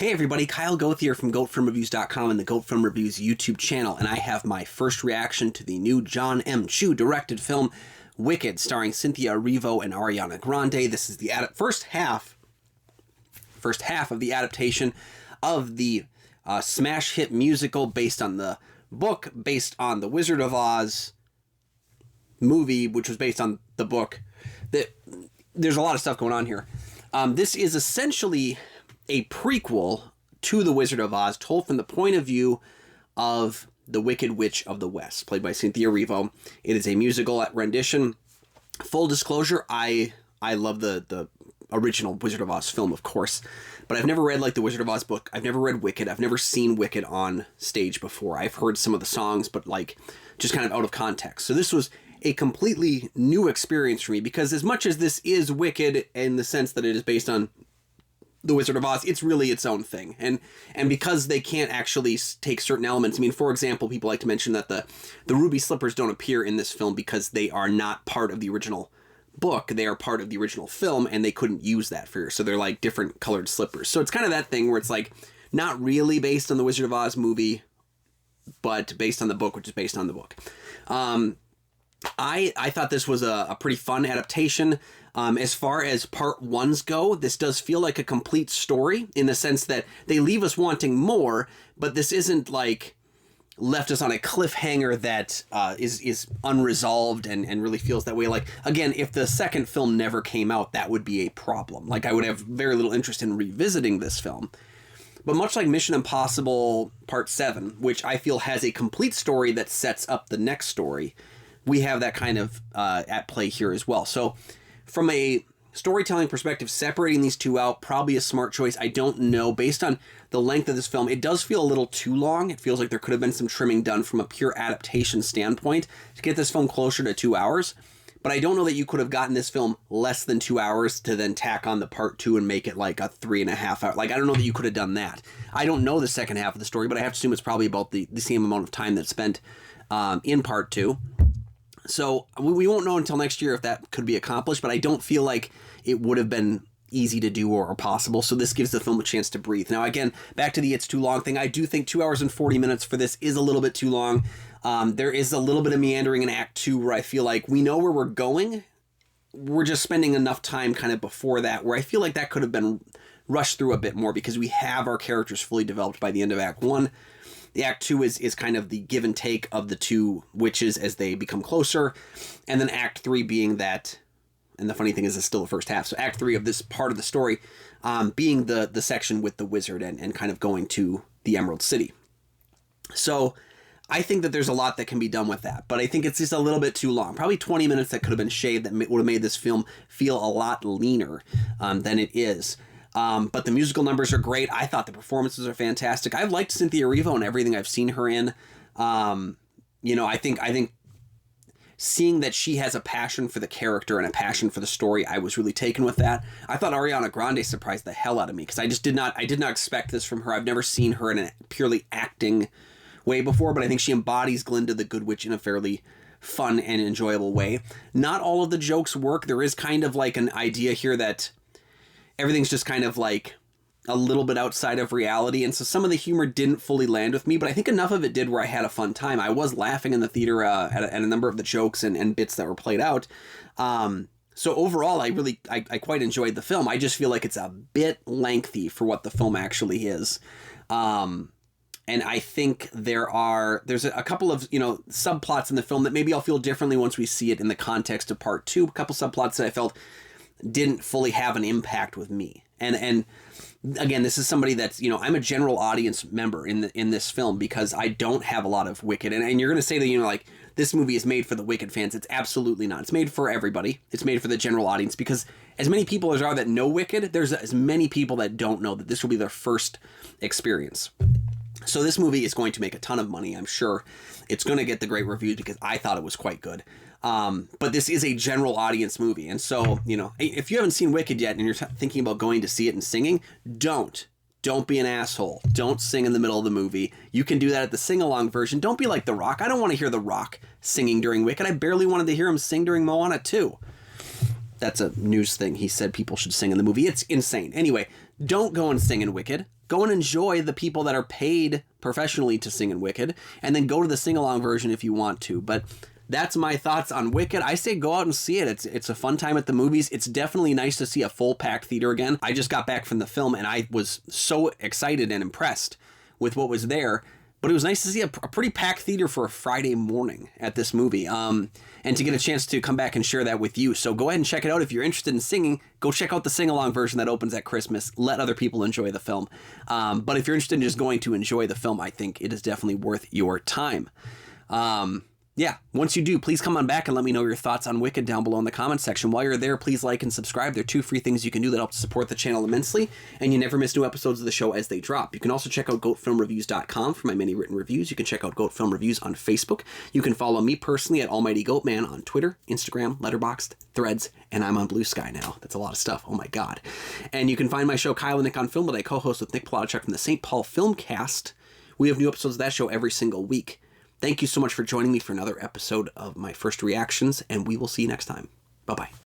Hey everybody, Kyle Goeth here from GoatFilmReviews.com and the Goat Film Reviews YouTube channel, and I have my first reaction to the new Jon M directed film, Wicked, starring Cynthia Erivo and Ariana Grande. This is the first half of the adaptation of the smash hit musical based on the book, based on the Wizard of Oz movie, which was based on the book. There's a lot of stuff going on here. This is essentially a prequel to The Wizard of Oz, told from the point of view of the Wicked Witch of the West, played by Cynthia Erivo. It is a musical rendition. Full disclosure, I love the original Wizard of Oz film, of course, but I've never read like the Wizard of Oz book. I've never read Wicked. I've never seen Wicked on stage before. I've heard some of the songs, but like just kind of out of context. So this was a completely new experience for me, because as much as this is Wicked in the sense that it is based on the Wizard of Oz, it's really its own thing. And because they can't actually take certain elements, I mean, for example, people like to mention that the ruby slippers don't appear in this film because they are not part of the original book. They are part of the original film, and they couldn't use that for, so they're like different colored slippers. So it's kind of that thing where it's like not really based on the Wizard of Oz movie, but based on the book, which is based on the book. I thought this was a pretty fun adaptation. As far as part ones go, this does feel like a complete story in the sense that they leave us wanting more, but this isn't like left us on a cliffhanger that is unresolved and really feels that way. Like, again, if the second film never came out, that would be a problem. Like, I would have very little interest in revisiting this film. But much like Mission Impossible Part 7, which I feel has a complete story that sets up the next story, we have that kind of at play here as well. So from a storytelling perspective, separating these two out, probably a smart choice. I don't know. Based on the length of this film, it does feel a little too long. It feels like there could have been some trimming done from a pure adaptation standpoint to get this film closer to 2 hours. But I don't know that you could have gotten this film less than 2 hours to then tack on the part 2 and make it like a 3.5 hour. Like, I don't know that you could have done that. I don't know the second half of the story, but I have to assume it's probably about the same amount of time that's spent in part 2. So we won't know until next year if that could be accomplished, but I don't feel like it would have been easy to do or possible. So this gives the film a chance to breathe. Now, again, back to the it's too long thing. I do think 2 hours and 40 minutes for this is a little bit too long. There is a little bit of meandering in Act 2 where I feel like we know where we're going. We're just spending enough time kind of before that where I feel like that could have been rushed through a bit more because we have our characters fully developed by the end of Act 1. The Act 2 is kind of the give and take of the two witches as they become closer. And then Act 3 being that, and the funny thing is it's still the first half, so Act 3 of this part of the story being the section with the wizard and kind of going to the Emerald City. So I think that there's a lot that can be done with that, but I think it's just a little bit too long. Probably 20 minutes that could have been shaved that would have made this film feel a lot leaner than it is. But the musical numbers are great. I thought the performances are fantastic. I've liked Cynthia Erivo and everything I've seen her in. You know, I think seeing that she has a passion for the character and a passion for the story, I was really taken with that. I thought Ariana Grande surprised the hell out of me because I did not expect this from her. I've never seen her in a purely acting way before, but I think she embodies Glinda the Good Witch in a fairly fun and enjoyable way. Not all of the jokes work. There is kind of like an idea here that everything's just kind of like a little bit outside of reality. And so some of the humor didn't fully land with me, but I think enough of it did where I had a fun time. I was laughing in the theater at a number of the jokes and bits that were played out. So overall, I quite enjoyed the film. I just feel like it's a bit lengthy for what the film actually is. And I think there's a couple of, subplots in the film that maybe I'll feel differently once we see it in the context of part 2. A couple subplots that I felt didn't fully have an impact with me. And again, this is somebody that's, I'm a general audience member in this film because I don't have a lot of Wicked. And you're going to say that, like, this movie is made for the Wicked fans. It's absolutely not. It's made for everybody. It's made for the general audience because as many people as are that know Wicked, there's as many people that don't know that this will be their first experience. So this movie is going to make a ton of money, I'm sure. It's going to get the great reviews because I thought it was quite good. But this is a general audience movie. And so, if you haven't seen Wicked yet and you're thinking about going to see it and singing, don't be an asshole. Don't sing in the middle of the movie. You can do that at the sing-along version. Don't be like The Rock. I don't want to hear The Rock singing during Wicked. I barely wanted to hear him sing during Moana 2. That's a news thing. He said people should sing in the movie. It's insane. Anyway, don't go and sing in Wicked. go and enjoy the people that are paid professionally to sing in Wicked, and then go to the sing-along version if you want to. But that's my thoughts on Wicked. I say go out and see it. It's a fun time at the movies. It's definitely nice to see a full packed theater again. I just got back from the film and I was so excited and impressed with what was there. But it was nice to see a pretty packed theater for a Friday morning at this movie, and to get a chance to come back and share that with you. So go ahead and check it out. If you're interested in singing, go check out the sing-along version that opens at Christmas. Let other people enjoy the film. But if you're interested in just going to enjoy the film, I think it is definitely worth your time. Yeah, once you do, please come on back and let me know your thoughts on Wicked down below in the comments section. While you're there, please like and subscribe. There are 2 free things you can do that help to support the channel immensely, and you never miss new episodes of the show as they drop. You can also check out goatfilmreviews.com for my many written reviews. You can check out Goat Film Reviews on Facebook. You can follow me personally at Almighty Goatman on Twitter, Instagram, Letterboxd, Threads, and I'm on Blue Sky now. That's a lot of stuff. Oh my God. And you can find my show Kyle and Nick on Film that I co-host with Nick Plotachuk from the St. Paul Filmcast. We have new episodes of that show every single week. Thank you so much for joining me for another episode of my first reactions, and we will see you next time. Bye-bye.